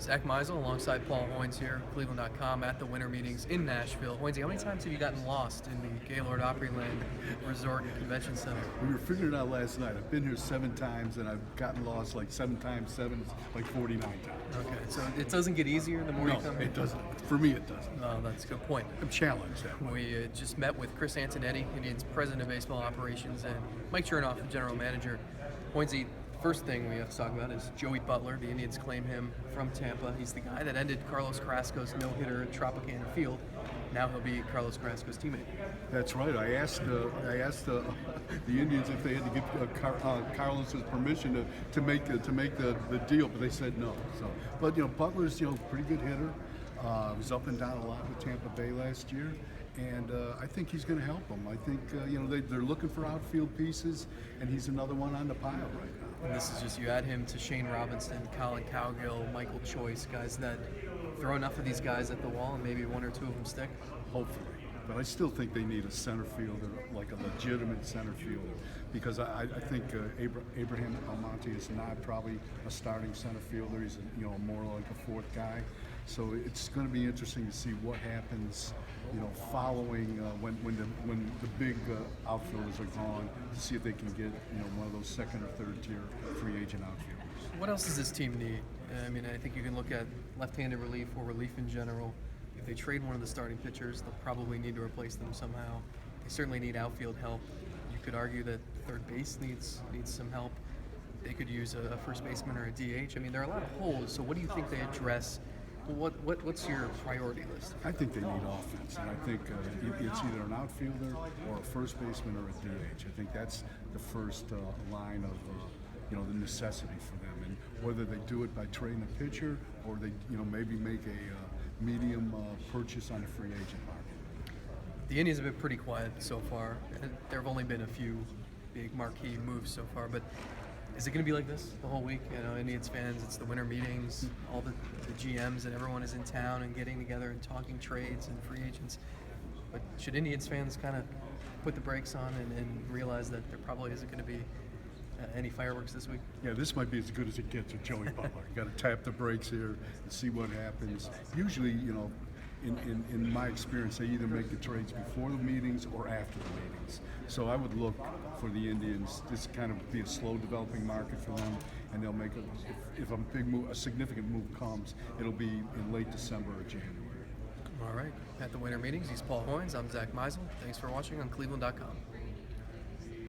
Zach Meisel alongside Paul Hoynes here, cleveland.com, at the winter meetings in Nashville. Hoynes, how many times have you gotten lost in the Gaylord Opryland Resort and Convention Center? We were figuring it out last night. I've been here 7 times and I've gotten lost like 7 times 7, like 49 times. Okay, so it doesn't get easier the more you come No, here? it doesn't. For me, it doesn't. Oh, that's a good point. I'm challenged that way. We just met with Chris Antonetti, Indians President of Baseball Operations, and Mike Chernoff, the General Manager. Hoynesy, first thing we have to talk about is Joey Butler. The Indians claim him from Tampa. He's the guy that ended Carlos Carrasco's no-hitter at Tropicana Field. Now he'll be Carlos Carrasco's teammate. That's right. I asked the Indians if they had to get Carlos's permission to make the deal, but they said no. So, but Butler's pretty good hitter. Was up and down a lot with Tampa Bay last year, and I think he's going to help them. I think they're looking for outfield pieces, and he's another one on the pile right now. And this is just, you add him to Shane Robinson, Collin, Cowgill, Michael Choice, guys that throw enough of these guys at the wall and maybe 1 or 2 of them stick. Hopefully. But I still think they need a center fielder, like a legitimate center fielder, because I think Abraham Almonte is not probably a starting center fielder. He's more like a 4th guy. So it's going to be interesting to see what happens, following when the big outfielders are gone, to see if they can get one of those 2nd or 3rd tier free agent outfielders. What else does this team need? I mean, I think you can look at left-handed relief or relief in general. If they trade one of the starting pitchers, they'll probably need to replace them somehow. They certainly need outfield help. You could argue that third base needs some help. They could use a first baseman or a DH. I mean, there are a lot of holes. So what do you think they address? What's your priority list? I think they need offense, and I think it's either an outfielder or a first baseman or a DH. I think that's the first line of the necessity for them, and whether they do it by trading a pitcher or they maybe make a medium purchase on the free agent market. The Indians have been pretty quiet so far. There have only been a few big marquee moves so far, but is it going to be like this the whole week? Indians fans, it's the winter meetings, all the GMs and everyone is in town and getting together and talking trades and free agents. But should Indians fans kind of put the brakes on and realize that there probably isn't going to be any fireworks this week? Yeah, this might be as good as it gets with Joey Butler. You got to tap the brakes here and see what happens. Usually, in my experience, they either make the trades before the meetings or after the meetings. So I would look for the Indians. This kind of be a slow developing market for them, and they'll make if a significant move comes, it'll be in late December or January. All right. At the winter meetings, he's Paul Hoynes. I'm Zach Meisel. Thanks for watching on cleveland.com.